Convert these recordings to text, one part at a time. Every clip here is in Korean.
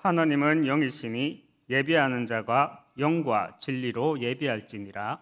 하나님은 영이시니 예배하는 자가 영과 진리로 예배할지니라.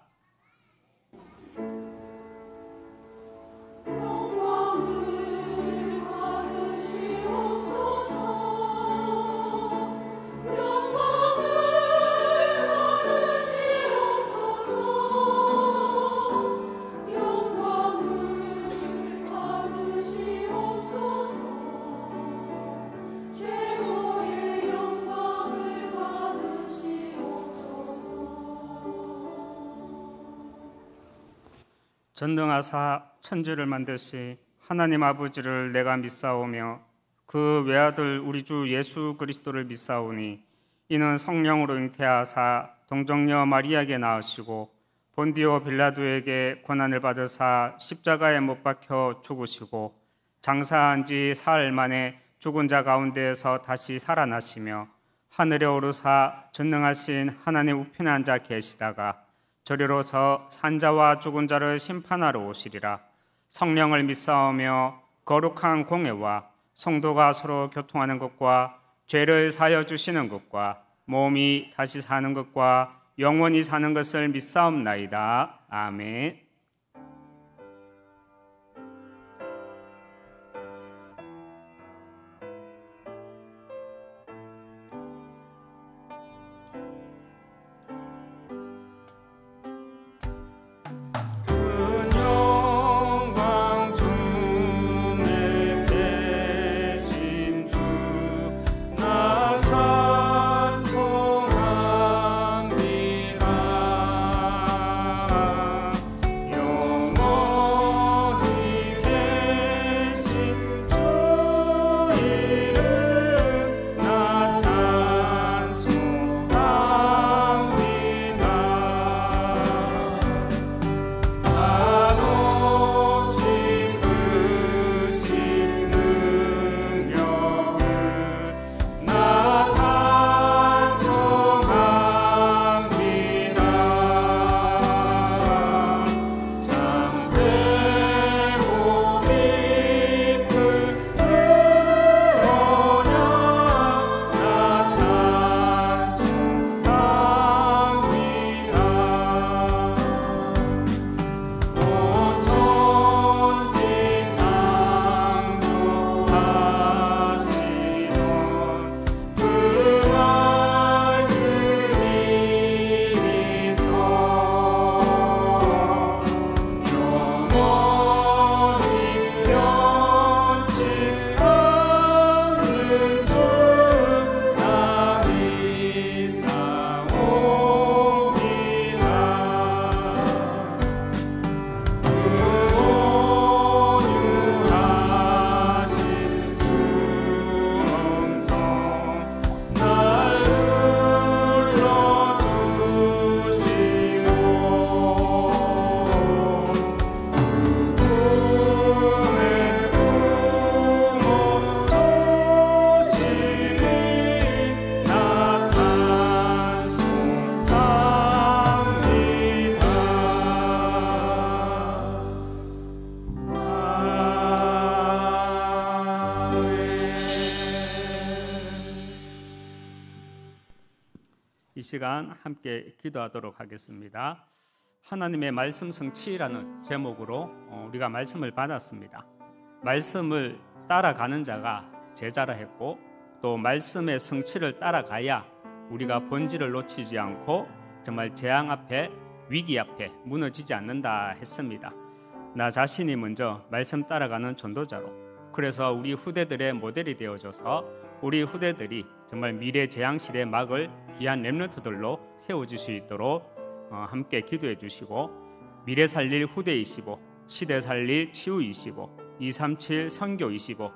전능하사 천지를 만드시 하나님 아버지를 내가 믿사오며 그 외아들 우리 주 예수 그리스도를 믿사오니 이는 성령으로 잉태하사 동정녀 마리아에게 낳으시고 본디오 빌라도에게 고난을 받으사 십자가에 못 박혀 죽으시고 장사한 지 사흘 만에 죽은 자 가운데에서 다시 살아나시며 하늘에 오르사 전능하신 하나님 우편에 앉아 계시다가 저리로서 산자와 죽은 자를 심판하러 오시리라. 성령을 믿사오며 거룩한 공회와 성도가 서로 교통하는 것과 죄를 사하여 주시는 것과 몸이 다시 사는 것과 영원히 사는 것을 믿사옵나이다. 아멘. 이 시간 함께 기도하도록 하겠습니다. 하나님의 말씀 성취라는 제목으로 우리가 말씀을 받았습니다. 말씀을 따라가는 자가 제자라 했고 또 말씀의 성취를 따라가야 우리가 본질을 놓치지 않고 정말 재앙 앞에 위기 앞에 무너지지 않는다 했습니다. 나 자신이 먼저 말씀 따라가는 전도자로 그래서 우리 후대들의 모델이 되어줘서 우리 후대들이 정말 미래 재앙시대의 막을 귀한 렘넌트들로 세워질 수 있도록 함께 기도해 주시고 미래 살릴 후대이시고 시대 살릴 치유이시고 237 선교이시고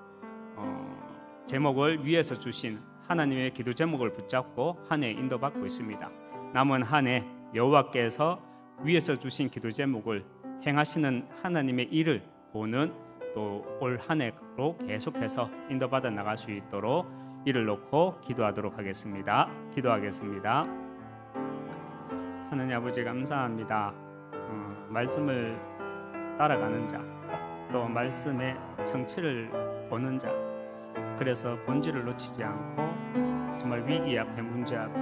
제목을 위에서 주신 하나님의 기도 제목을 붙잡고 한 해 인도받고 있습니다. 남은 한 해 여호와께서 위에서 주신 기도 제목을 행하시는 하나님의 일을 보는 또 올 한 해로 계속해서 인도받아 나갈 수 있도록 이를 놓고 기도하도록 하겠습니다. 기도하겠습니다. 하나님 아버지 감사합니다. 말씀을 따라가는 자, 또 말씀의 성취를 보는 자, 그래서 본질을 놓치지 않고 정말 위기 앞에, 문제 앞에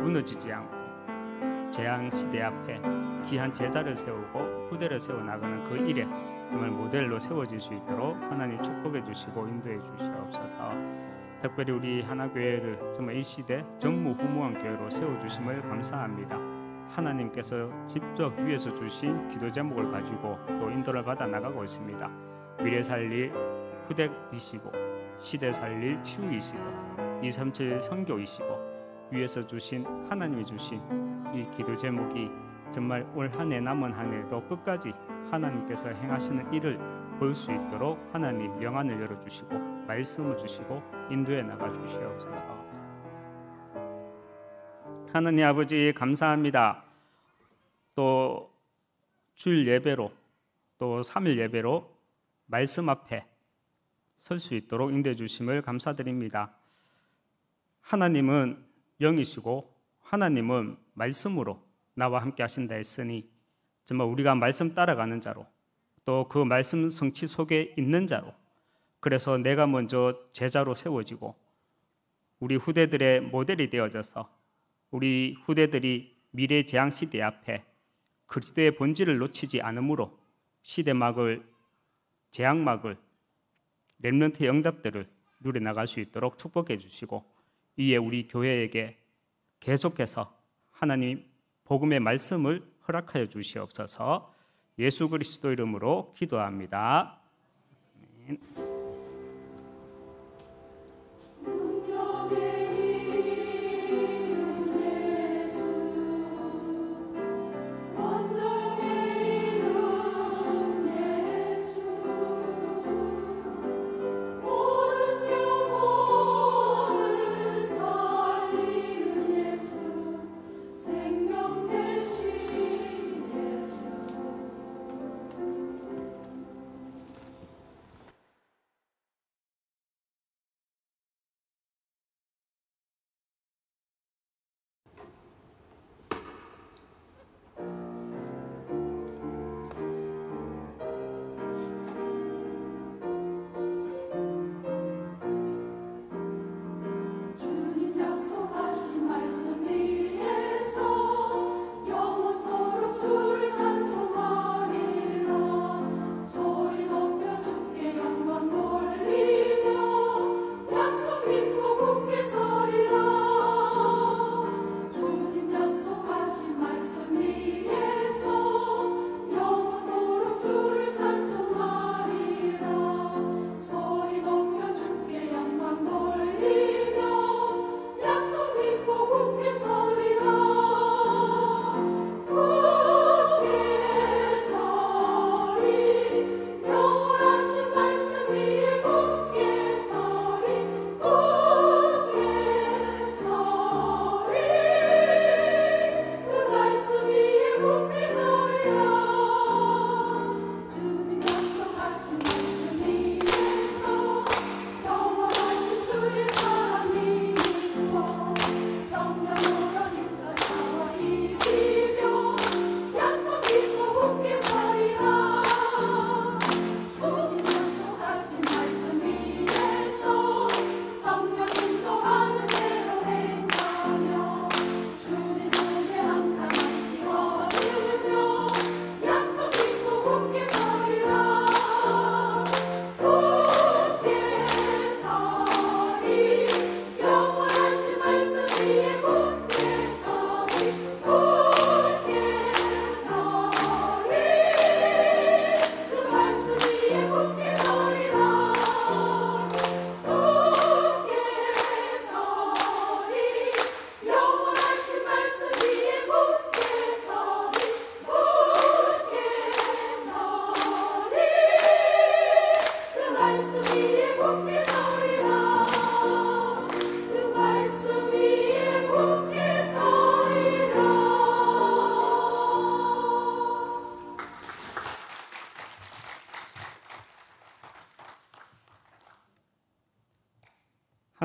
무너지지 않고 재앙 시대 앞에 귀한 제자를 세우고 후대를 세워나가는 그 일에 정말 모델로 세워질 수 있도록 하나님 축복해 주시고 인도해 주시옵소서. 특별히 우리 하나교회를 정말 이 시대 전무후무한 교회로 세워주심을 감사합니다. 하나님께서 직접 위에서 주신 기도 제목을 가지고 또 인도를 받아 나가고 있습니다. 미래 살릴 후대이시고 시대 살릴 치유이시고 237 선교이시고 위에서 주신 하나님이 주신 이 기도 제목이 정말 올 한 해 남은 한 해도 끝까지 하나님께서 행하시는 일을 볼 수 있도록 하나님 명안을 열어주시고 말씀을 주시고 인도해 나가 주시옵소서. 하나님 아버지 감사합니다. 또 주일 예배로 또 3일 예배로 말씀 앞에 설 수 있도록 인도해 주심을 감사드립니다. 하나님은 영이시고 하나님은 말씀으로 나와 함께 하신다 했으니 정말 우리가 말씀 따라가는 자로 또 그 말씀 성취 속에 있는 자로 그래서 내가 먼저 제자로 세워지고 우리 후대들의 모델이 되어져서 우리 후대들이 미래 재앙 시대 앞에 그리스도의 본질을 놓치지 않으므로 시대막을 재앙막을 렘넌트의 응답들을 누려나갈 수 있도록 축복해 주시고 이에 우리 교회에게 계속해서 하나님 복음의 말씀을 허락하여 주시옵소서. 예수 그리스도 이름으로 기도합니다. 아멘.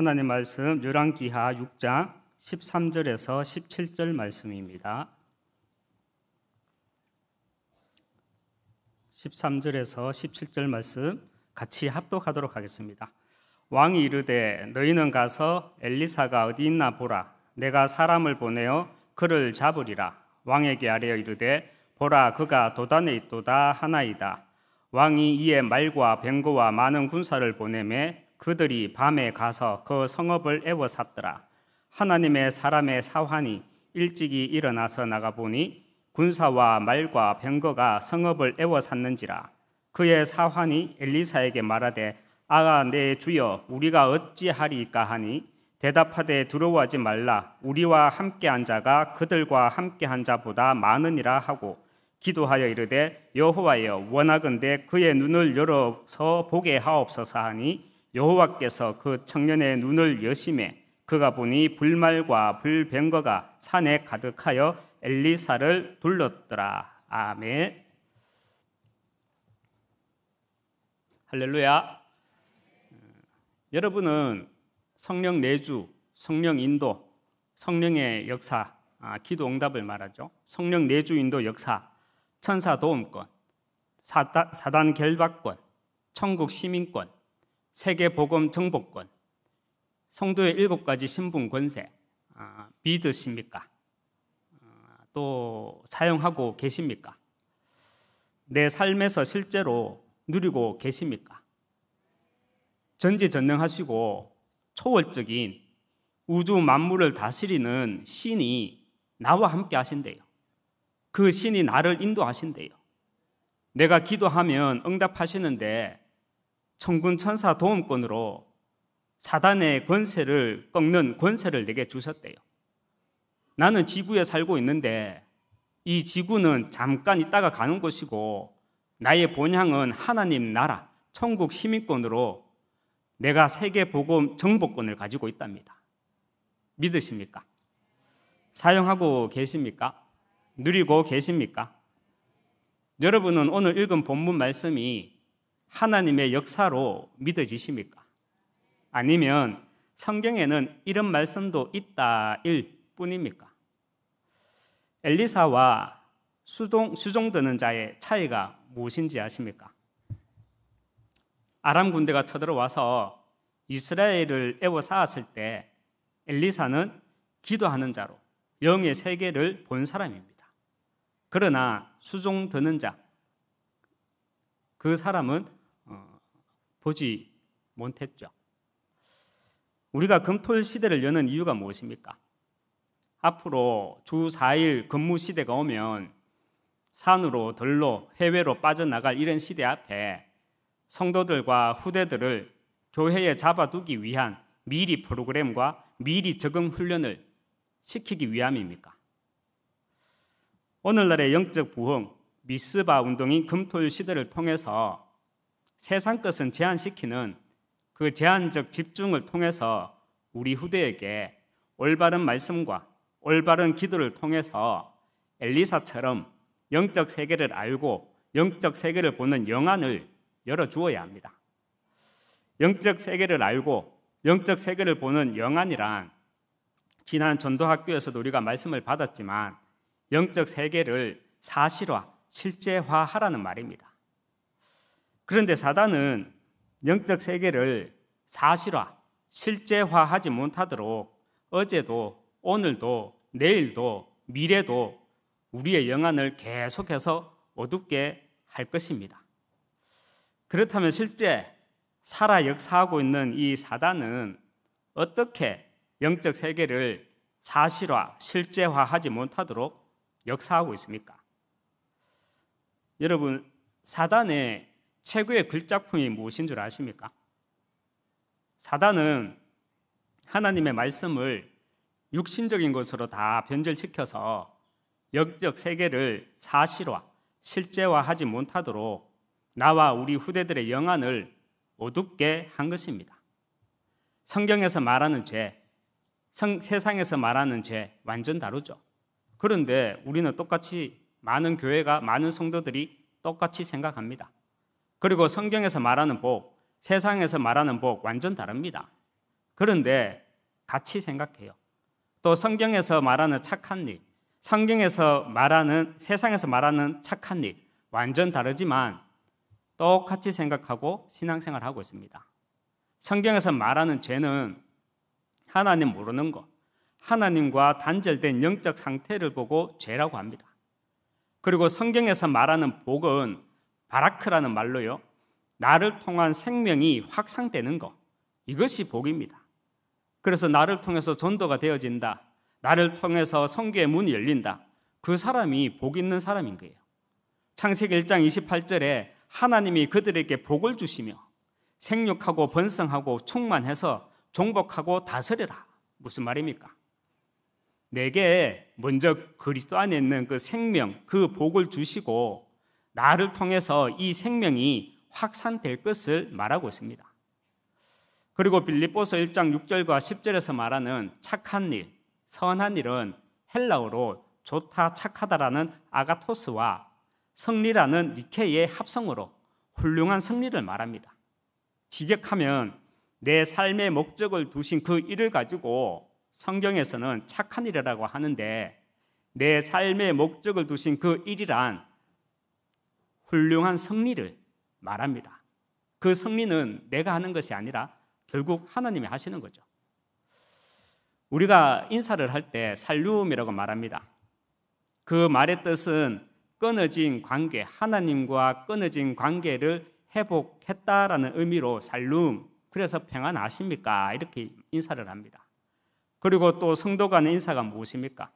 하나님 말씀 열왕기하 6장 13절에서 17절 말씀입니다. 13절에서 17절 말씀 같이 합독하도록 하겠습니다. 왕이 이르되 너희는 가서 엘리사가 어디 있나 보라. 내가 사람을 보내어 그를 잡으리라. 왕에게 아뢰어 이르되 보라, 그가 도단에 있도다 하나이다. 왕이 이에 말과 병거와 많은 군사를 보내매 그들이 밤에 가서 그 성읍을 에워쌌더라. 하나님의 사람의 사환이 일찍이 일어나서 나가보니 군사와 말과 병거가 성읍을 에워쌌는지라. 그의 사환이 엘리사에게 말하되 아가 내 주여, 우리가 어찌하리이까 하니 대답하되 두려워하지 말라. 우리와 함께한 자가 그들과 함께한 자보다 많으니라 하고 기도하여 이르되 여호와여, 원하건대 그의 눈을 열어서 보게 하옵소서 하니 여호와께서 그 청년의 눈을 여심해 그가 보니 불말과 불병거가 산에 가득하여 엘리사를 둘렀더라. 아멘. 할렐루야. 여러분은 성령 내주, 성령 인도, 성령의 역사, 기도 응답을 말하죠. 성령 내주 인도 역사, 천사 도움권, 사단 결박권, 천국 시민권, 세계 복음 정복권, 성도의 7가지 신분 권세 믿으십니까? 또 사용하고 계십니까? 내 삶에서 실제로 누리고 계십니까? 전지전능하시고 초월적인 우주 만물을 다스리는 신이 나와 함께 하신대요. 그 신이 나를 인도하신대요. 내가 기도하면 응답하시는데 천군 천사 도움권으로 사단의 권세를 꺾는 권세를 내게 주셨대요. 나는 지구에 살고 있는데 이 지구는 잠깐 있다가 가는 곳이고 나의 본향은 하나님 나라, 천국 시민권으로 내가 세계 복음 정복권을 가지고 있답니다. 믿으십니까? 사용하고 계십니까? 누리고 계십니까? 여러분은 오늘 읽은 본문 말씀이 하나님의 역사로 믿어지십니까? 아니면 성경에는 이런 말씀도 있다일 뿐입니까? 엘리사와 수종드는 자의 차이가 무엇인지 아십니까? 아람 군대가 쳐들어와서 이스라엘을 에워싸았을 때 엘리사는 기도하는 자로 영의 세계를 본 사람입니다. 그러나 수종드는 자, 그 사람은 보지 못했죠. 우리가 금토일 시대를 여는 이유가 무엇입니까? 앞으로 주 4일 근무 시대가 오면 산으로 들로 해외로 빠져나갈 이런 시대 앞에 성도들과 후대들을 교회에 잡아두기 위한 미리 프로그램과 미리 적응 훈련을 시키기 위함입니까? 오늘날의 영적 부흥, 미스바 운동인 금토일 시대를 통해서 세상 것은 제한시키는 그 제한적 집중을 통해서 우리 후대에게 올바른 말씀과 올바른 기도를 통해서 엘리사처럼 영적 세계를 알고 영적 세계를 보는 영안을 열어주어야 합니다. 영적 세계를 알고 영적 세계를 보는 영안이란 지난 전도학교에서도 우리가 말씀을 받았지만 영적 세계를 사실화, 실제화하라는 말입니다. 그런데 사단은 영적 세계를 사실화, 실제화하지 못하도록 어제도 오늘도 내일도 미래도 우리의 영안을 계속해서 어둡게 할 것입니다. 그렇다면 실제 살아 역사하고 있는 이 사단은 어떻게 영적 세계를 사실화, 실제화하지 못하도록 역사하고 있습니까? 여러분, 사단의 최고의 글작품이 무엇인 줄 아십니까? 사단은 하나님의 말씀을 육신적인 것으로 다 변절시켜서 영적 세계를 사실화, 실제화하지 못하도록 나와 우리 후대들의 영안을 어둡게 한 것입니다. 성경에서 말하는 죄, 세상에서 말하는 죄 완전 다르죠. 그런데 우리는 똑같이 많은 교회가, 많은 성도들이 똑같이 생각합니다. 그리고 성경에서 말하는 복, 세상에서 말하는 복 완전 다릅니다. 그런데 같이 생각해요. 또 성경에서 말하는 착한 일, 성경에서 말하는, 세상에서 말하는 착한 일 완전 다르지만 똑같이 생각하고 신앙생활을 하고 있습니다. 성경에서 말하는 죄는 하나님 모르는 것, 하나님과 단절된 영적 상태를 보고 죄라고 합니다. 그리고 성경에서 말하는 복은 바라크라는 말로요, 나를 통한 생명이 확산되는 것, 이것이 복입니다. 그래서 나를 통해서 전도가 되어진다, 나를 통해서 선교의 문이 열린다, 그 사람이 복 있는 사람인 거예요. 창세기 1장 28절에 하나님이 그들에게 복을 주시며 생육하고 번성하고 충만해서 종복하고 다스려라. 무슨 말입니까? 내게 먼저 그리스도 안에 있는 그 생명, 그 복을 주시고 나를 통해서 이 생명이 확산될 것을 말하고 있습니다. 그리고 빌립보서 1장 6절과 10절에서 말하는 착한 일, 선한 일은 헬라어로 좋다, 착하다라는 아가토스와 성리라는 니케의 합성어로 훌륭한 성리를 말합니다. 직역하면 내 삶의 목적을 두신 그 일을 가지고 성경에서는 착한 일이라고 하는데, 내 삶의 목적을 두신 그 일이란 훌륭한 성리를 말합니다. 그 성리는 내가 하는 것이 아니라 결국 하나님이 하시는 거죠. 우리가 인사를 할 때 살룸이라고 말합니다. 그 말의 뜻은 끊어진 관계, 하나님과 끊어진 관계를 회복했다라는 의미로 살룸, 그래서 평안하십니까? 이렇게 인사를 합니다. 그리고 또 성도 간의 인사가 무엇입니까?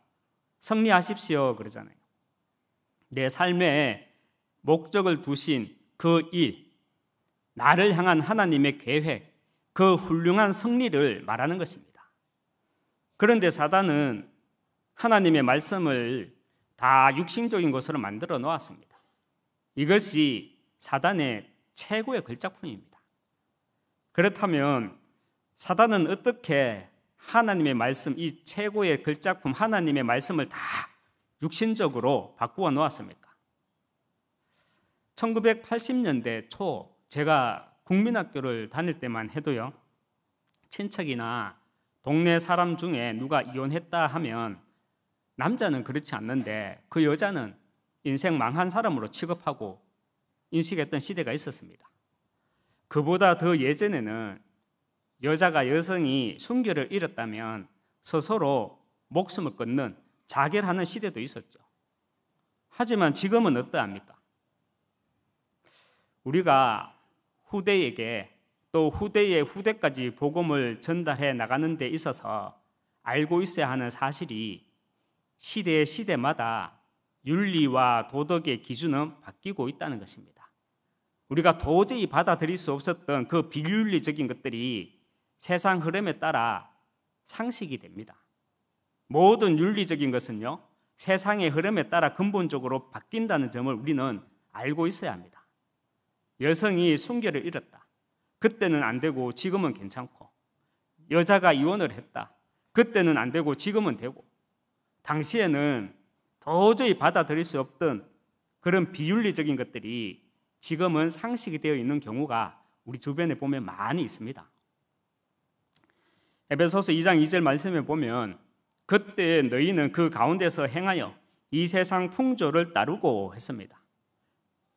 승리하십시오 그러잖아요. 내 삶에 목적을 두신 그 일, 나를 향한 하나님의 계획, 그 훌륭한 승리를 말하는 것입니다. 그런데 사단은 하나님의 말씀을 다 육신적인 것으로 만들어 놓았습니다. 이것이 사단의 최고의 걸작품입니다. 그렇다면 사단은 어떻게 하나님의 말씀, 이 최고의 걸작품 하나님의 말씀을 다 육신적으로 바꾸어 놓았습니까? 1980년대 초 제가 국민학교를 다닐 때만 해도요, 친척이나 동네 사람 중에 누가 이혼했다 하면 남자는 그렇지 않는데 그 여자는 인생 망한 사람으로 취급하고 인식했던 시대가 있었습니다. 그보다 더 예전에는 여자가 여성이 순결을 잃었다면 스스로 목숨을 끊는 자결하는 시대도 있었죠. 하지만 지금은 어떠합니까? 우리가 후대에게 또 후대의 후대까지 복음을 전달해 나가는 데 있어서 알고 있어야 하는 사실이 시대마다 윤리와 도덕의 기준은 바뀌고 있다는 것입니다. 우리가 도저히 받아들일 수 없었던 그 비윤리적인 것들이 세상 흐름에 따라 상식이 됩니다. 모든 윤리적인 것은요, 세상의 흐름에 따라 근본적으로 바뀐다는 점을 우리는 알고 있어야 합니다. 여성이 순결을 잃었다, 그때는 안 되고 지금은 괜찮고, 여자가 이혼을 했다, 그때는 안 되고 지금은 되고, 당시에는 도저히 받아들일 수 없던 그런 비윤리적인 것들이 지금은 상식이 되어 있는 경우가 우리 주변에 보면 많이 있습니다. 에베소서 2장 2절 말씀에 보면 그때 너희는 그 가운데서 행하여 이 세상 풍조를 따르고 했습니다.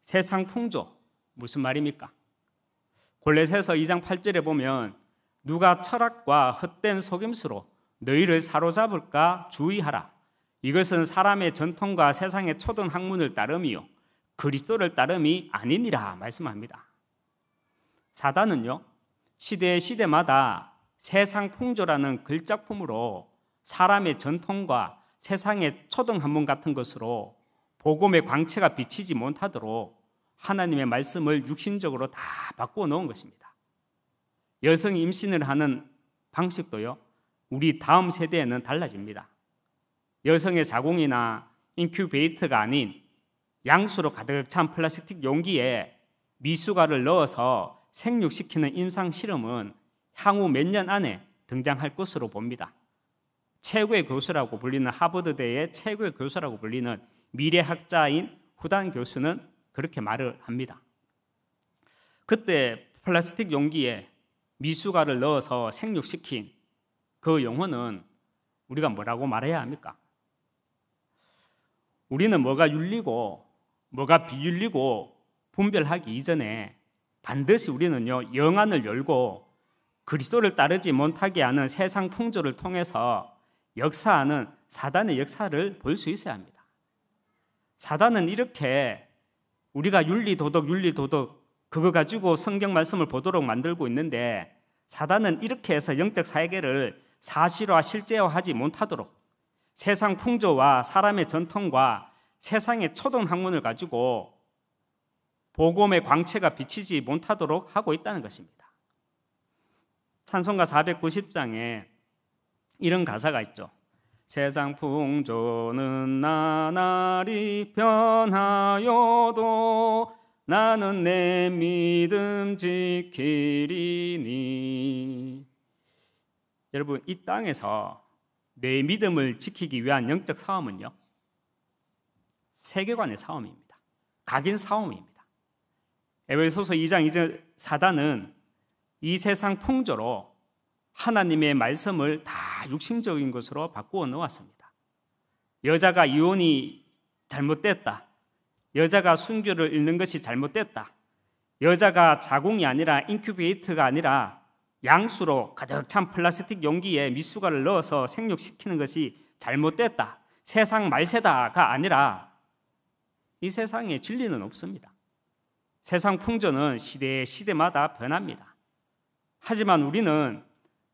세상 풍조, 무슨 말입니까? 골로새서 2장 8절에 보면 누가 철학과 헛된 속임수로 너희를 사로잡을까 주의하라. 이것은 사람의 전통과 세상의 초등 학문을 따름이요 그리스도를 따름이 아니니라 말씀합니다. 사단은요, 시대마다 세상 풍조라는 걸작품으로 사람의 전통과 세상의 초등 학문 같은 것으로 복음의 광채가 비치지 못하도록 하나님의 말씀을 육신적으로 다 바꾸어 놓은 것입니다. 여성이 임신을 하는 방식도요, 우리 다음 세대에는 달라집니다. 여성의 자궁이나 인큐베이터가 아닌 양수로 가득 찬 플라스틱 용기에 미숙아를 넣어서 생육시키는 임상 실험은 향후 몇 년 안에 등장할 것으로 봅니다. 최고의 교수라고 불리는 하버드대의 최고의 교수라고 불리는 미래학자인 후단 교수는 그렇게 말을 합니다. 그때 플라스틱 용기에 미숙아를 넣어서 생육시킨 그 영혼은 우리가 뭐라고 말해야 합니까? 우리는 뭐가 윤리고 뭐가 비윤리고 분별하기 이전에 반드시 우리는요, 영안을 열고 그리스도를 따르지 못하게 하는 세상 풍조를 통해서 역사하는 사단의 역사를 볼 수 있어야 합니다. 사단은 이렇게 우리가 윤리도덕 그거 가지고 성경 말씀을 보도록 만들고 있는데, 사단은 이렇게 해서 영적 세계를 사실화 실제화하지 못하도록 세상 풍조와 사람의 전통과 세상의 초등 학문을 가지고 복음의 광채가 비치지 못하도록 하고 있다는 것입니다. 찬송가 490장에 이런 가사가 있죠. 세상 풍조는 나날이 변하여도 나는 내 믿음 지키리니. 여러분, 이 땅에서 내 믿음을 지키기 위한 영적 싸움은요, 세계관의 싸움입니다. 각인 싸움입니다. 에베소서 2장 2절, 사단은 이 세상 풍조로 하나님의 말씀을 다 육신적인 것으로 바꾸어 놓았습니다. 여자가 이혼이 잘못됐다, 여자가 순교를 잃는 것이 잘못됐다, 여자가 자궁이 아니라 인큐베이터가 아니라 양수로 가득 찬 플라스틱 용기에 미숫가루를 넣어서 생육시키는 것이 잘못됐다, 세상 말세다가 아니라 이 세상에 진리는 없습니다. 세상 풍조는 시대마다 변합니다. 하지만 우리는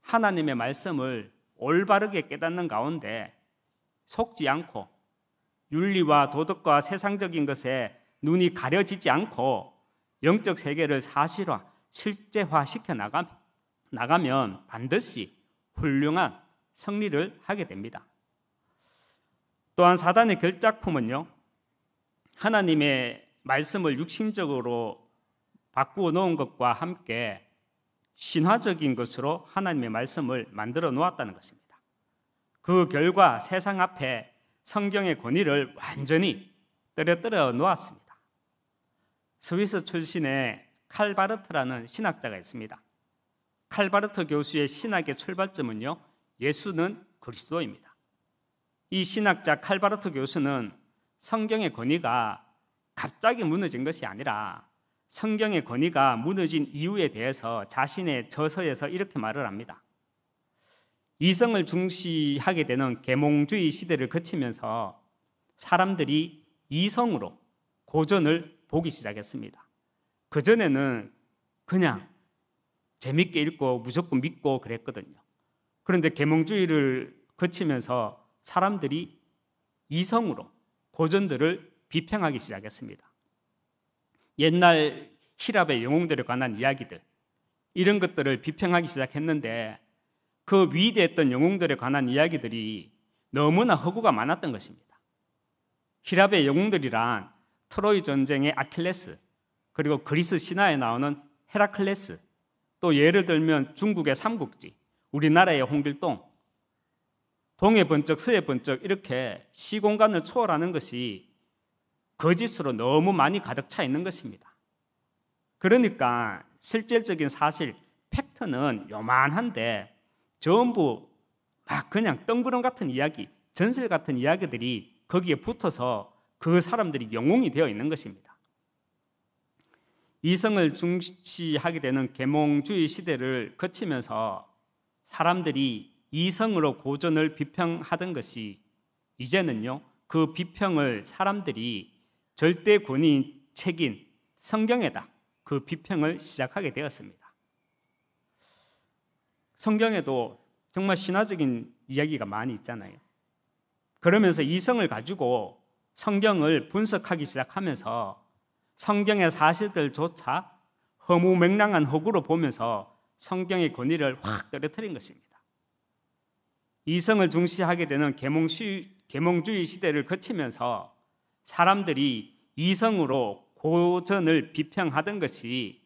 하나님의 말씀을 올바르게 깨닫는 가운데 속지 않고 윤리와 도덕과 세상적인 것에 눈이 가려지지 않고 영적 세계를 사실화, 실제화시켜 나가면 반드시 훌륭한 승리를 하게 됩니다. 또한 사단의 결작품은요, 하나님의 말씀을 육신적으로 바꾸어 놓은 것과 함께 신화적인 것으로 하나님의 말씀을 만들어 놓았다는 것입니다. 그 결과 세상 앞에 성경의 권위를 완전히 떨어뜨려 놓았습니다. 스위스 출신의 칼바르트라는 신학자가 있습니다. 칼바르트 교수의 신학의 출발점은요, 예수는 그리스도입니다. 이 신학자 칼바르트 교수는 성경의 권위가 갑자기 무너진 것이 아니라 성경의 권위가 무너진 이유에 대해서 자신의 저서에서 이렇게 말을 합니다. 이성을 중시하게 되는 계몽주의 시대를 거치면서 사람들이 이성으로 고전을 보기 시작했습니다. 그전에는 그냥 재밌게 읽고 무조건 믿고 그랬거든요. 그런데 계몽주의를 거치면서 사람들이 이성으로 고전들을 비평하기 시작했습니다. 옛날 히랍의 영웅들에 관한 이야기들, 이런 것들을 비평하기 시작했는데 그 위대했던 영웅들에 관한 이야기들이 너무나 허구가 많았던 것입니다. 히랍의 영웅들이란 트로이 전쟁의 아킬레스, 그리고 그리스 신화에 나오는 헤라클레스, 또 예를 들면 중국의 삼국지, 우리나라의 홍길동, 동해 번쩍 서해 번쩍 이렇게 시공간을 초월하는 것이 거짓으로 너무 많이 가득 차 있는 것입니다. 그러니까 실질적인 사실, 팩트는 요만한데 전부 막 그냥 뜬구름 같은 이야기, 전설 같은 이야기들이 거기에 붙어서 그 사람들이 영웅이 되어 있는 것입니다. 이성을 중시하게 되는 계몽주의 시대를 거치면서 사람들이 이성으로 고전을 비평하던 것이 이제는요, 그 비평을 사람들이 절대 권위 책인 성경에다 그 비평을 시작하게 되었습니다. 성경에도 정말 신화적인 이야기가 많이 있잖아요. 그러면서 이성을 가지고 성경을 분석하기 시작하면서 성경의 사실들조차 허무맹랑한 허구로 보면서 성경의 권위를 확 떨어뜨린 것입니다. 이성을 중시하게 되는 계몽주의 시대를 거치면서 사람들이 이성으로 고전을 비평하던 것이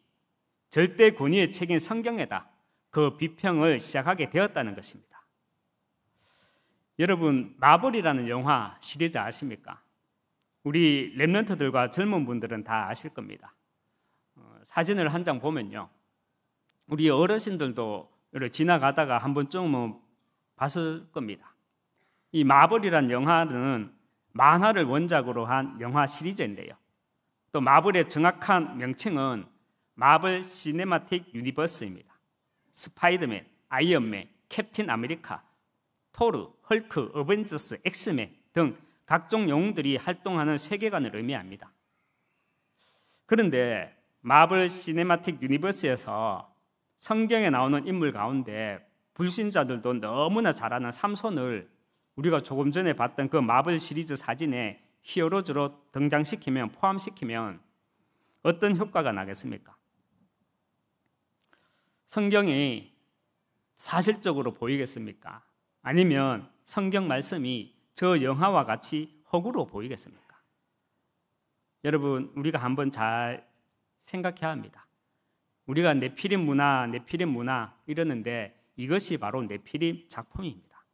절대 권위의 책인 성경에다 그 비평을 시작하게 되었다는 것입니다. 여러분, 마블이라는 영화 시리즈 아십니까? 우리 랩런트들과 젊은 분들은 다 아실 겁니다. 사진을 한 장 보면요, 우리 어르신들도 지나가다가 한 번쯤은 봤을 겁니다. 이 마블이라는 영화는 만화를 원작으로 한 영화 시리즈인데요, 또 마블의 정확한 명칭은 마블 시네마틱 유니버스입니다. 스파이더맨, 아이언맨, 캡틴 아메리카, 토르, 헐크, 어벤져스, 엑스맨 등 각종 영웅들이 활동하는 세계관을 의미합니다. 그런데 마블 시네마틱 유니버스에서 성경에 나오는 인물 가운데 불신자들도 너무나 잘 아는 삼손을 우리가 조금 전에 봤던 그 마블 시리즈 사진에 히어로즈로 포함시키면 어떤 효과가 나겠습니까? 성경이 사실적으로 보이겠습니까? 아니면 성경 말씀이 저 영화와 같이 허구로 보이겠습니까? 여러분, 우리가 한번 잘 생각해야 합니다. 우리가 네피림 문화 이러는데 이것이 바로 네피림 작품입니다.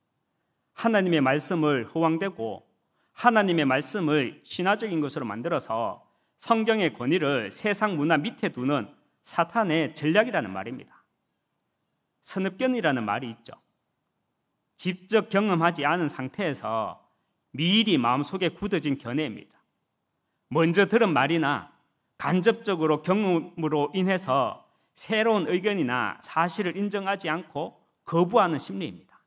하나님의 말씀을 허황되고 하나님의 말씀을 신화적인 것으로 만들어서 성경의 권위를 세상 문화 밑에 두는 사탄의 전략이라는 말입니다. 선입견이라는 말이 있죠. 직접 경험하지 않은 상태에서 미리 마음속에 굳어진 견해입니다. 먼저 들은 말이나 간접적으로 경험으로 인해서 새로운 의견이나 사실을 인정하지 않고 거부하는 심리입니다.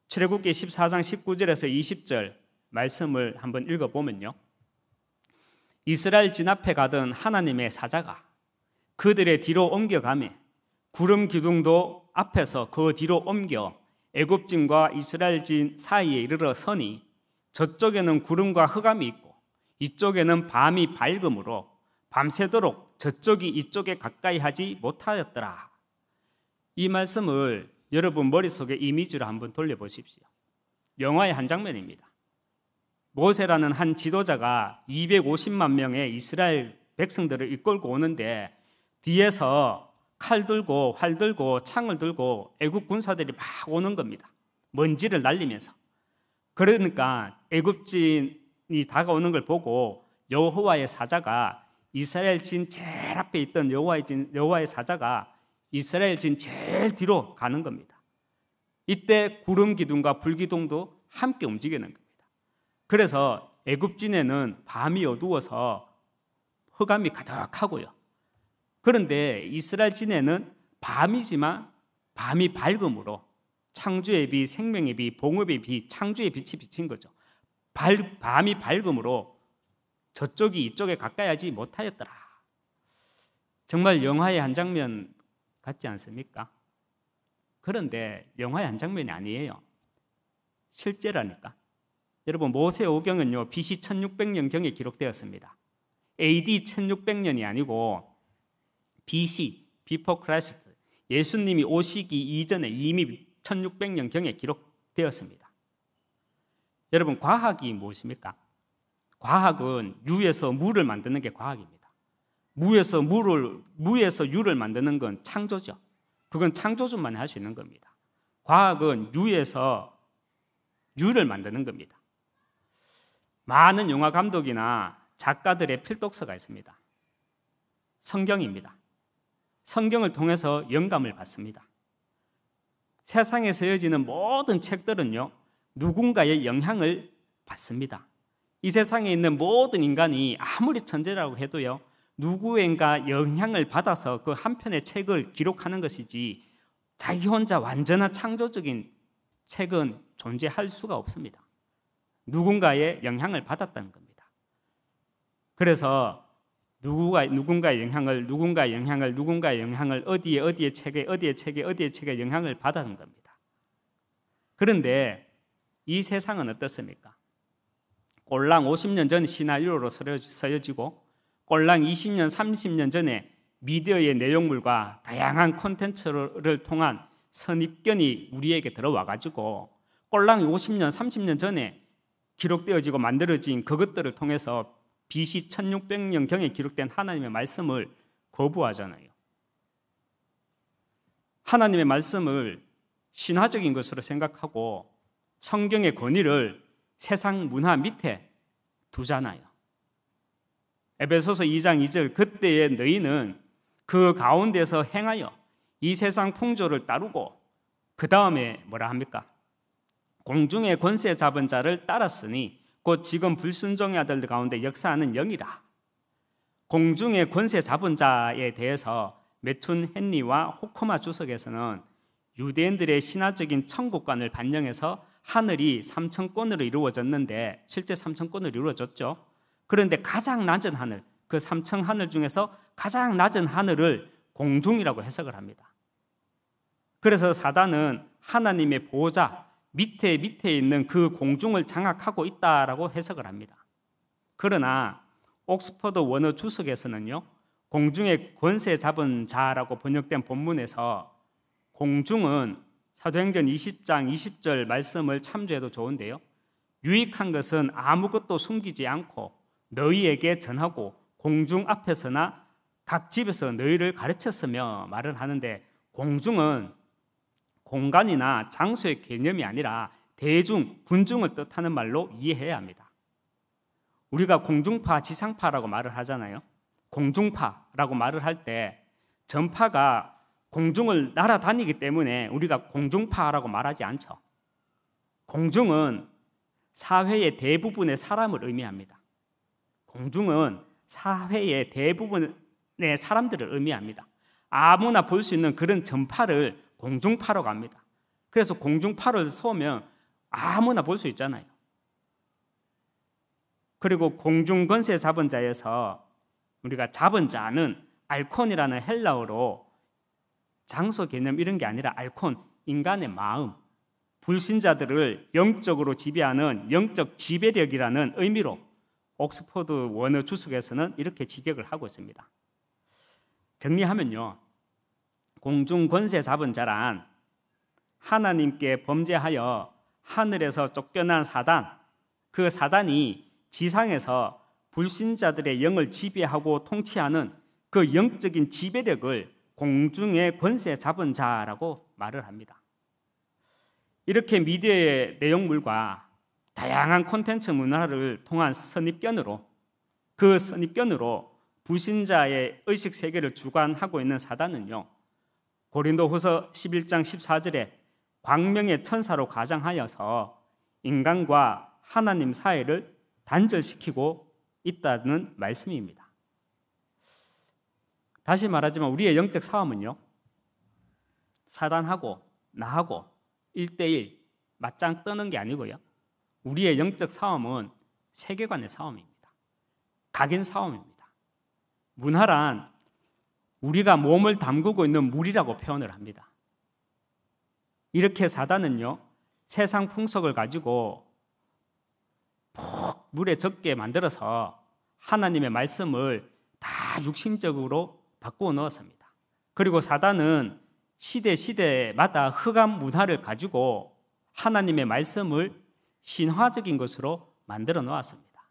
출애굽기 14장 19절에서 20절 말씀을 한번 읽어보면요, 이스라엘 진 앞에 가던 하나님의 사자가 그들의 뒤로 옮겨가매 구름 기둥도 앞에서 그 뒤로 옮겨 애굽진과 이스라엘진 사이에 이르러 서니 저쪽에는 구름과 흑암이 있고 이쪽에는 밤이 밝음으로 밤새도록 저쪽이 이쪽에 가까이 하지 못하였더라. 이 말씀을 여러분 머릿속에 이미지로 한번 돌려보십시오. 영화의 한 장면입니다. 모세라는 한 지도자가 250만 명의 이스라엘 백성들을 이끌고 오는데 뒤에서 칼 들고 활 들고 창을 들고 애굽 군사들이 막 오는 겁니다. 먼지를 날리면서. 그러니까 애굽진이 다가오는 걸 보고 여호와의 사자가 이스라엘 진 제일 앞에 있던 여호와의 사자가 이스라엘 진 제일 뒤로 가는 겁니다. 이때 구름 기둥과 불 기둥도 함께 움직이는 겁니다. 그래서 애굽진에는 밤이 어두워서 흑암이 가득하고요. 그런데 이스라엘 진에는 밤이지만 밤이 밝음으로 창조의 빛, 생명의 빛, 봉업의 빛, 창조의 빛이 비친 거죠. 밤이 밝음으로 저쪽이 이쪽에 가까이 하지 못하였더라. 정말 영화의 한 장면 같지 않습니까? 그런데 영화의 한 장면이 아니에요. 실제라니까. 여러분, 모세오경은요 BC 1600년경에 기록되었습니다. AD 1600년이 아니고 BC, Before Christ, 예수님이 오시기 이전에 이미 1600년경에 기록되었습니다. 여러분, 과학이 무엇입니까? 과학은 유에서 물을 만드는 게 과학입니다. 무에서 유를 만드는 건 창조죠. 그건 창조주만 할 수 있는 겁니다. 과학은 유에서 유를 만드는 겁니다. 많은 영화 감독이나 작가들의 필독서가 있습니다. 성경입니다. 성경을 통해서 영감을 받습니다. 세상에 쓰여지는 모든 책들은요, 누군가의 영향을 받습니다. 이 세상에 있는 모든 인간이 아무리 천재라고 해도요, 누구인가 영향을 받아서 그 한 편의 책을 기록하는 것이지 자기 혼자 완전한 창조적인 책은 존재할 수가 없습니다. 누군가의 영향을 받았다는 겁니다. 그래서 누군가의 영향을 어디에 책에 영향을 받았는 겁니다. 그런데 이 세상은 어떻습니까? 꼴랑 50년 전 시나리오로 쓰여지고 꼴랑 20년, 30년 전에 미디어의 내용물과 다양한 콘텐츠를 통한 선입견이 우리에게 들어와가지고 꼴랑 50년, 30년 전에 기록되어지고 만들어진 그것들을 통해서 BC 1600년경에 기록된 하나님의 말씀을 거부하잖아요. 하나님의 말씀을 신화적인 것으로 생각하고 성경의 권위를 세상 문화 밑에 두잖아요. 에베소서 2장 2절, 그때의 너희는 그 가운데서 행하여 이 세상 풍조를 따르고 그 다음에 뭐라 합니까? 공중의 권세 잡은 자를 따랐으니 곧 지금 불순종의 아들들 가운데 역사하는 영이라. 공중의 권세 잡은 자에 대해서 매툰 헨리와 호코마 주석에서는 유대인들의 신화적인 천국관을 반영해서 하늘이 삼천권으로 이루어졌는데 실제 삼천권으로 이루어졌죠. 그런데 가장 낮은 하늘, 그 삼천 하늘 중에서 가장 낮은 하늘을 공중이라고 해석을 합니다. 그래서 사단은 하나님의 보호자 밑에 있는 그 공중을 장악하고 있다라고 해석을 합니다. 그러나 옥스퍼드 원어 주석에서는요, 공중의 권세 잡은 자라고 번역된 본문에서 공중은 사도행전 20장 20절 말씀을 참조해도 좋은데요, 유익한 것은 아무것도 숨기지 않고 너희에게 전하고 공중 앞에서나 각 집에서 너희를 가르쳤으며 말을 하는데, 공중은 공간이나 장소의 개념이 아니라 대중, 군중을 뜻하는 말로 이해해야 합니다. 우리가 공중파, 지상파라고 말을 하잖아요. 공중파라고 말을 할 때 전파가 공중을 날아다니기 때문에 우리가 공중파라고 말하지 않죠. 공중은 사회의 대부분의 사람을 의미합니다. 공중은 사회의 대부분의 사람들을 의미합니다. 아무나 볼 수 있는 그런 전파를 공중파라고 합니다. 그래서 공중파를 쏘면 아무나 볼 수 있잖아요. 그리고 공중권세 잡은 자에서 우리가 잡은 자는 알콘이라는 헬라어로 장소 개념 이런 게 아니라 알콘, 인간의 마음, 불신자들을 영적으로 지배하는 영적 지배력이라는 의미로 옥스퍼드 원어 주석에서는 이렇게 직역을 하고 있습니다. 정리하면요, 공중 권세 잡은 자란 하나님께 범죄하여 하늘에서 쫓겨난 사단, 그 사단이 지상에서 불신자들의 영을 지배하고 통치하는 그 영적인 지배력을 공중의 권세 잡은 자라고 말을 합니다. 이렇게 미디어의 내용물과 다양한 콘텐츠 문화를 통한 선입견으로, 그 선입견으로 불신자의 의식 세계를 주관하고 있는 사단은요, 고린도후서 11장 14절에 광명의 천사로 가장하여서 인간과 하나님 사이를 단절시키고 있다는 말씀입니다. 다시 말하지만 우리의 영적 싸움은요, 사단하고 나하고 1대1 맞짱 뜨는 게 아니고요, 우리의 영적 싸움은 세계관의 싸움입니다. 각인 싸움입니다. 문화란 우리가 몸을 담그고 있는 물이라고 표현을 합니다. 이렇게 사단은요, 세상 풍속을 가지고 푹 물에 젖게 만들어서 하나님의 말씀을 다 육신적으로 바꾸어 넣었습니다. 그리고 사단은 시대마다 흑암 문화를 가지고 하나님의 말씀을 신화적인 것으로 만들어 놓았습니다.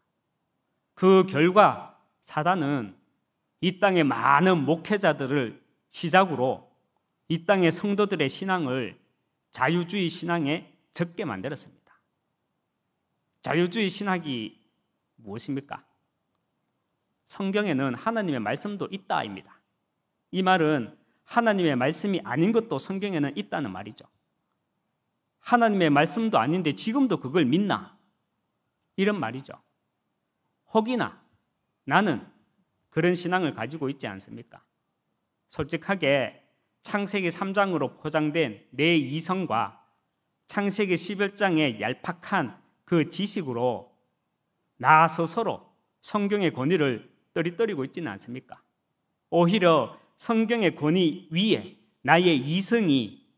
그 결과 사단은 이 땅의 많은 목회자들을 시작으로 이 땅의 성도들의 신앙을 자유주의 신앙에 젖게 만들었습니다. 자유주의 신학이 무엇입니까? 성경에는 하나님의 말씀도 있다입니다. 이 말은 하나님의 말씀이 아닌 것도 성경에는 있다는 말이죠. 하나님의 말씀도 아닌데 지금도 그걸 믿나? 이런 말이죠. 혹이나 나는 그런 신앙을 가지고 있지 않습니까? 솔직하게 창세기 3장으로 포장된 내 이성과 창세기 11장의 얄팍한 그 지식으로 나 스스로 성경의 권위를 떨어뜨리고 있지는 않습니까? 오히려 성경의 권위 위에 나의 이성이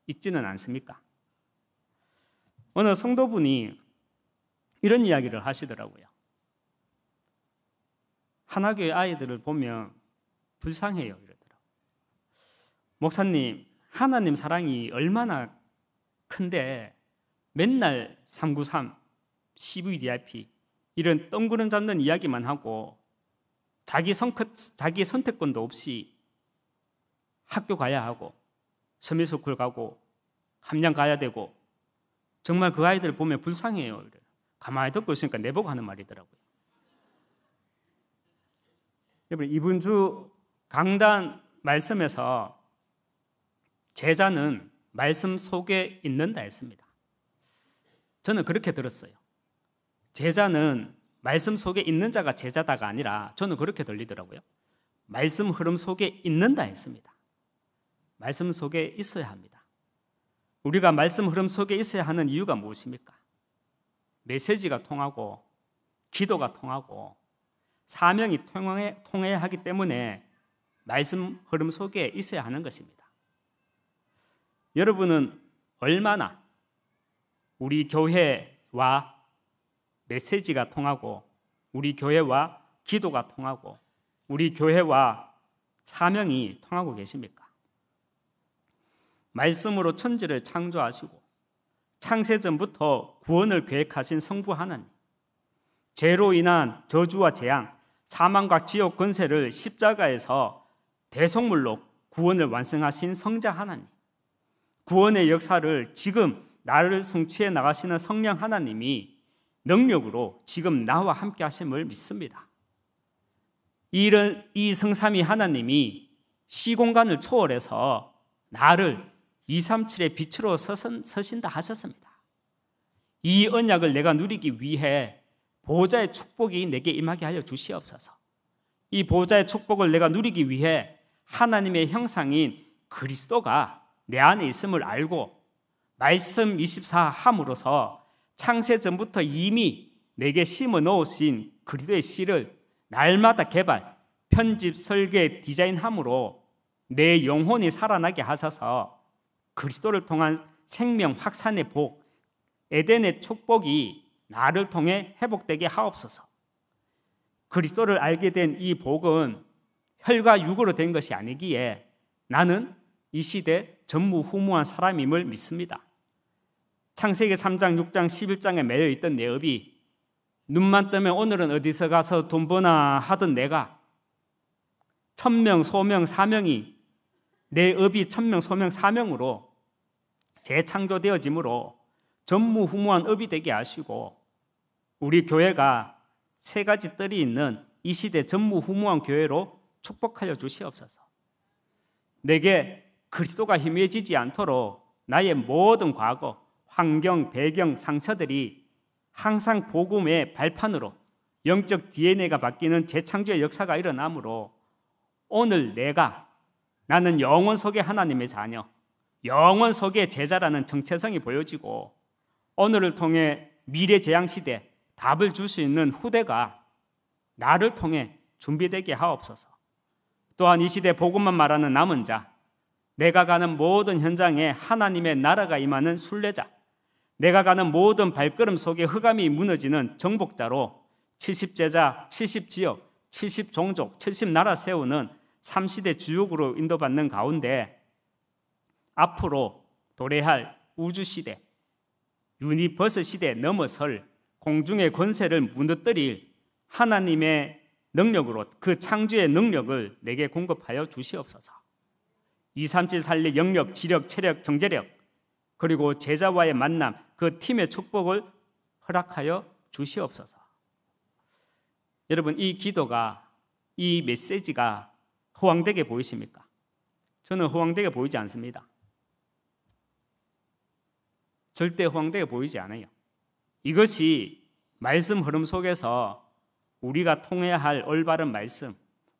있지는 않습니까? 어느 성도분이 이런 이야기를 하시더라고요. 하나교회 아이들을 보면 불쌍해요, 이러더라고요. 목사님, 하나님 사랑이 얼마나 큰데 맨날 393, CVDIP 이런 뜬구름 잡는 이야기만 하고 자기 선택권도 없이 학교 가야 하고 서미스쿨 가고 함양 가야 되고 정말 그 아이들 보면 불쌍해요. 가만히 듣고 있으니까 내보고 하는 말이더라고요. 여러분, 이번 주 강단 말씀에서 제자는 말씀 속에 있는다 했습니다. 저는 그렇게 들었어요. 제자는 말씀 속에 있는 자가 제자다가 아니라 저는 그렇게 들리더라고요. 말씀 흐름 속에 있는다 했습니다. 말씀 속에 있어야 합니다. 우리가 말씀 흐름 속에 있어야 하는 이유가 무엇입니까? 메시지가 통하고 기도가 통하고 사명이 통해야 하기 때문에 말씀 흐름 속에 있어야 하는 것입니다. 여러분은 얼마나 우리 교회와 메시지가 통하고 우리 교회와 기도가 통하고 우리 교회와 사명이 통하고 계십니까? 말씀으로 천지를 창조하시고 창세전부터 구원을 계획하신 성부 하나님, 죄로 인한 저주와 재앙, 사망과 지옥 권세를 십자가에서 대속물로 구원을 완성하신 성자 하나님, 구원의 역사를 지금 나를 성취해 나가시는 성령 하나님이 능력으로 지금 나와 함께 하심을 믿습니다. 이 성삼위 하나님이 시공간을 초월해서 나를 237의 빛으로 서신다 하셨습니다. 이 언약을 내가 누리기 위해 보호자의 축복이 내게 임하게 하여 주시옵소서. 이 보호자의 축복을 내가 누리기 위해 하나님의 형상인 그리스도가 내 안에 있음을 알고 말씀 24 함으로써 창세전부터 이미 내게 심어 넣으신 그리스도의 씨를 날마다 개발, 편집, 설계, 디자인함으로 내 영혼이 살아나게 하셔서 그리스도를 통한 생명 확산의 복, 에덴의 축복이 나를 통해 회복되게 하옵소서. 그리스도를 알게 된 이 복은 혈과 육으로 된 것이 아니기에 나는 이 시대 전무후무한 사람임을 믿습니다. 창세기 3장, 6장, 11장에 매여 있던 내 업이 눈만 뜨면 오늘은 어디서 가서 돈 버나 하던 내가 천명, 소명, 사명이 내 업이 천명, 소명, 사명으로 재창조되어지므로 전무후무한 업이 되게 하시고 우리 교회가 세 가지 뜰이 있는 이 시대 전무후무한 교회로 축복하여 주시옵소서. 내게 그리스도가 희미해지지 않도록 나의 모든 과거, 환경, 배경, 상처들이 항상 복음의 발판으로 영적 DNA가 바뀌는 재창조의 역사가 일어나므로 오늘 나는 영원 속에 하나님의 자녀, 영원 속에 제자라는 정체성이 보여지고 오늘을 통해 미래 재앙시대 답을 줄 수 있는 후대가 나를 통해 준비되게 하옵소서. 또한 이 시대 복음만 말하는 남은 자, 내가 가는 모든 현장에 하나님의 나라가 임하는 순례자, 내가 가는 모든 발걸음 속에 흑암이 무너지는 정복자로 70제자, 70지역, 70종족, 70나라 세우는 3시대 주역으로 인도받는 가운데 앞으로 도래할 우주시대, 유니버스 시대에 넘어설 공중의 권세를 무너뜨릴 하나님의 능력으로 그 창조의 능력을 내게 공급하여 주시옵소서. 237 살리 영역, 지력, 체력, 경제력 그리고 제자와의 만남, 그 팀의 축복을 허락하여 주시옵소서. 여러분, 이 기도가, 이 메시지가 허황되게 보이십니까? 저는 허황되게 보이지 않습니다. 절대 허황되게 보이지 않아요. 이것이 말씀 흐름 속에서 우리가 통해야 할 올바른 말씀,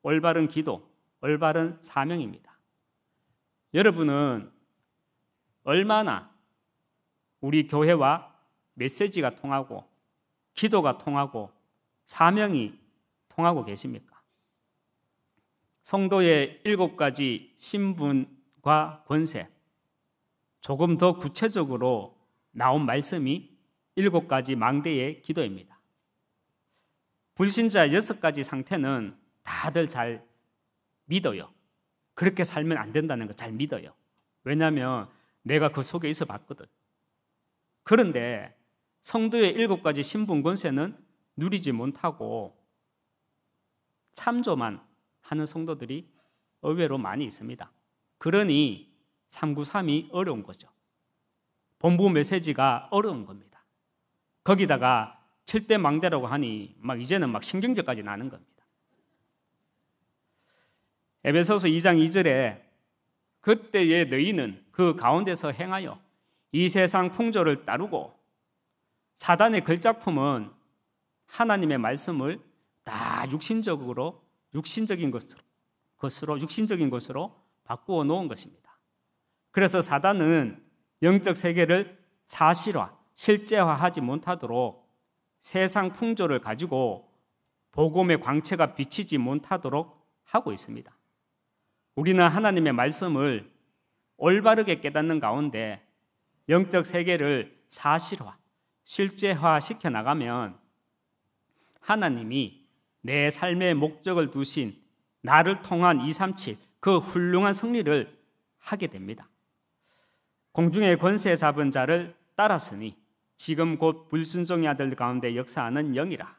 올바른 기도, 올바른 사명입니다. 여러분은 얼마나 우리 교회와 메시지가 통하고 기도가 통하고 사명이 통하고 계십니까? 성도의 7가지 신분과 권세, 조금 더 구체적으로 나온 말씀이 7가지 망대의 기도입니다. 불신자 6가지 상태는 다들 잘 믿어요. 그렇게 살면 안 된다는 거 잘 믿어요. 왜냐하면 내가 그 속에 있어 봤거든. 그런데 성도의 7가지 신분 권세는 누리지 못하고 참조만 하는 성도들이 의외로 많이 있습니다. 그러니 393이 어려운 거죠. 본부 메시지가 어려운 겁니다. 거기다가 7대 망대라고 하니 이제는 신경질까지 나는 겁니다. 에베소서 2장 2절에 그때의 너희는 그 가운데서 행하여 이 세상 풍조를 따르고 사단의 걸작품은 하나님의 말씀을 다 육신적인 것으로 것으로, 육신적인 것으로 바꾸어 놓은 것입니다. 그래서 사단은 영적 세계를 사실화, 실제화하지 못하도록 세상 풍조를 가지고 복음의 광채가 비치지 못하도록 하고 있습니다. 우리는 하나님의 말씀을 올바르게 깨닫는 가운데 영적 세계를 사실화, 실제화 시켜 나가면 하나님이 내 삶의 목적을 두신 나를 통한 237, 그 훌륭한 승리를 하게 됩니다. 공중의 권세 잡은 자를 따랐으니 지금 곧 불순종의 아들 가운데 역사하는 영이라.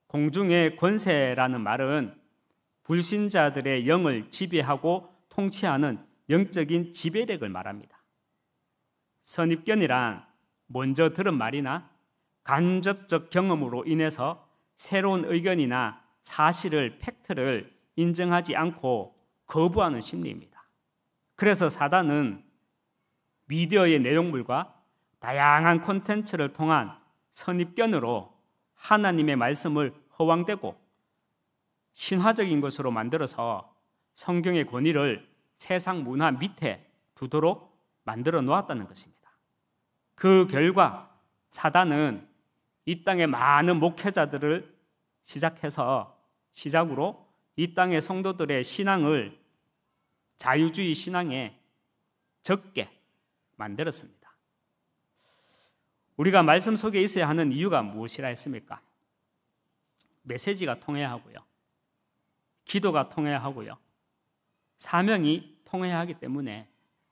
공중의 권세라는 말은 불신자들의 영을 지배하고 통치하는 영적인 지배력을 말합니다. 선입견이란 먼저 들은 말이나 간접적 경험으로 인해서 새로운 의견이나 사실을, 팩트를 인정하지 않고 거부하는 심리입니다. 그래서 사단은 미디어의 내용물과 다양한 콘텐츠를 통한 선입견으로 하나님의 말씀을 허황되고 신화적인 것으로 만들어서 성경의 권위를 세상 문화 밑에 두도록 만들어 놓았다는 것입니다. 그 결과 사단은 이 땅의 많은 목회자들을 시작으로 이 땅의 성도들의 신앙을 자유주의 신앙에 적게 만들었습니다. 우리가 말씀 속에 있어야 하는 이유가 무엇이라 했습니까? 메시지가 통해야 하고요. 기도가 통해야 하고요. 사명이 통해야 하기 때문에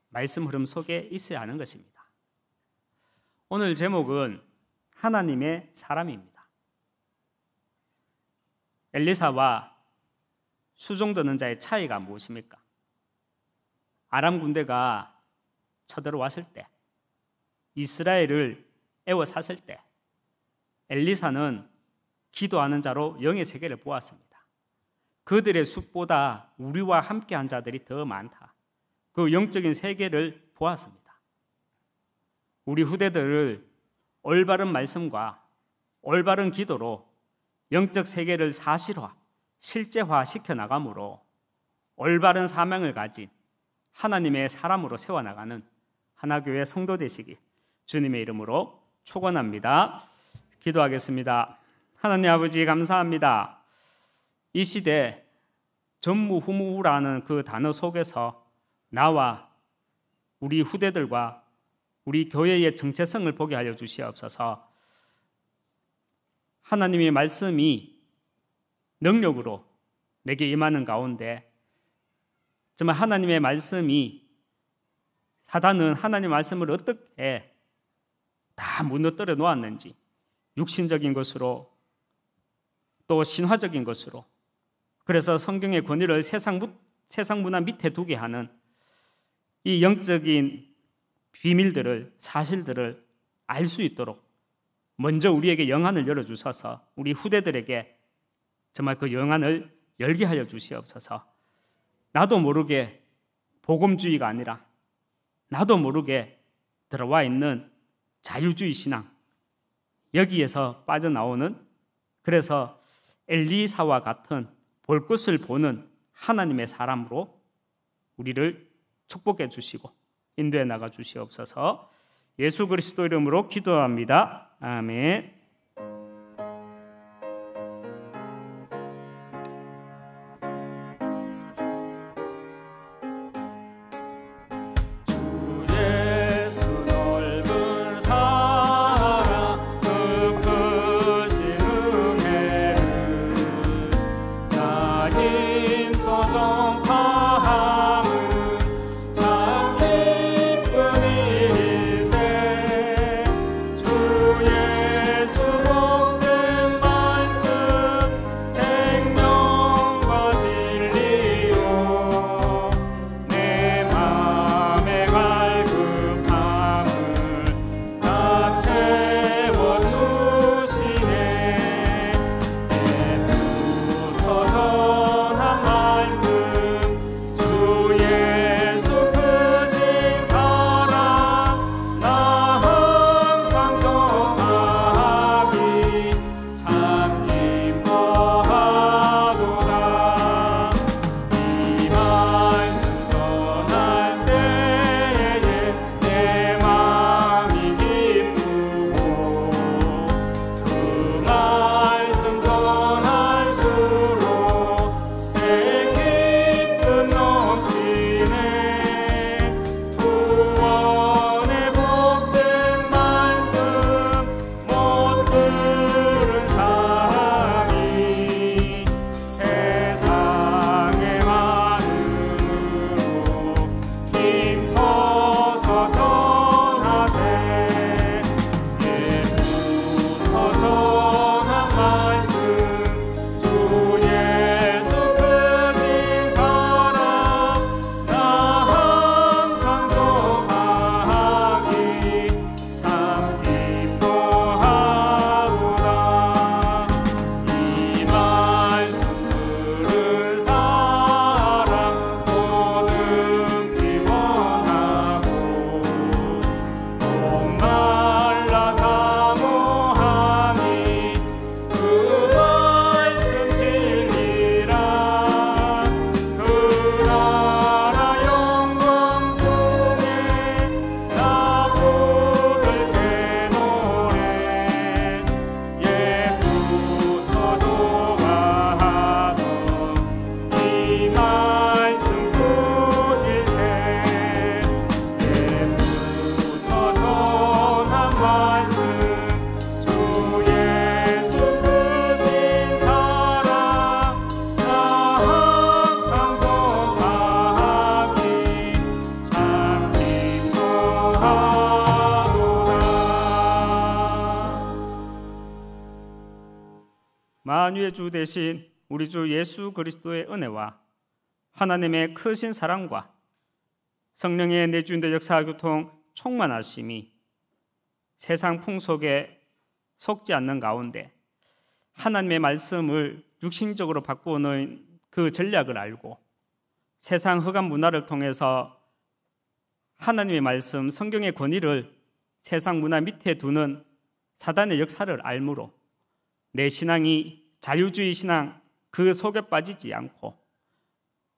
말씀 흐름 속에 있어야 하는 것입니다. 오늘 제목은 하나님의 사람입니다. 엘리사와 수종 드는 자의 차이가 무엇입니까? 아람 군대가 쳐들어왔을 때, 이스라엘을 애워쌌을 때 엘리사는 기도하는 자로 영의 세계를 보았습니다. 그들의 숫보다 우리와 함께한 자들이 더 많다. 그 영적인 세계를 보았습니다. 우리 후대들을 올바른 말씀과 올바른 기도로 영적 세계를 사실화, 실제화 시켜 나가므로 올바른 사명을 가진 하나님의 사람으로 세워나가는 하나교회 성도 되시기 주님의 이름으로 축원합니다. 기도하겠습니다. 하나님 아버지 감사합니다. 이 시대 전무후무라는 그 단어 속에서 나와 우리 후대들과 우리 교회의 정체성을 보게 하여 주시옵소서. 하나님의 말씀이 능력으로 내게 임하는 가운데 정말 하나님의 말씀이 사단은 하나님의 말씀을 어떻게 다 무너뜨려 놓았는지 육신적인 것으로 또 신화적인 것으로 그래서 성경의 권위를 세상 문화 밑에 두게 하는 이 영적인 비밀들을 사실들을 알 수 있도록 먼저 우리에게 영안을 열어주셔서 우리 후대들에게 정말 그 영안을 열게 하여 주시옵소서. 나도 모르게 복음주의가 아니라 나도 모르게 들어와 있는 자유주의 신앙 여기에서 빠져나오는 그래서 엘리사와 같은 볼 것을 보는 하나님의 사람으로 우리를 축복해 주시고 인도해 나가 주시옵소서. 예수 그리스도 이름으로 기도합니다. 아멘. 예수 만유의 주 대신 우리 주 예수 그리스도의 은혜와 하나님의 크신 사랑과 성령의 내주인의 역사 교통 충만하심이 세상 풍속에 속지 않는 가운데 하나님의 말씀을 육신적으로 바꾸는 그 전략을 알고 세상 흑암 문화를 통해서 하나님의 말씀, 성경의 권위를 세상 문화 밑에 두는 사단의 역사를 알므로 내 신앙이 자유주의 신앙 그 속에 빠지지 않고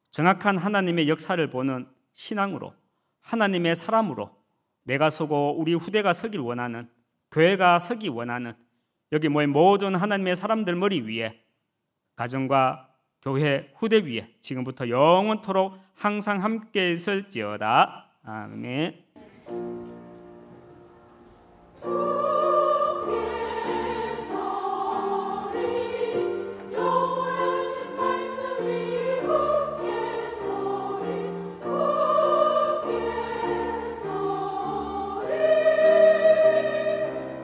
정확한 하나님의 역사를 보는 신앙으로 하나님의 사람으로 내가 서고 우리 후대가 서길 원하는 교회가 서기 원하는 여기 모인 모든 하나님의 사람들 머리 위에 가정과 교회 후대 위에 지금부터 영원토록 항상 함께 있을지어다. 아멘.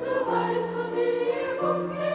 그 말씀이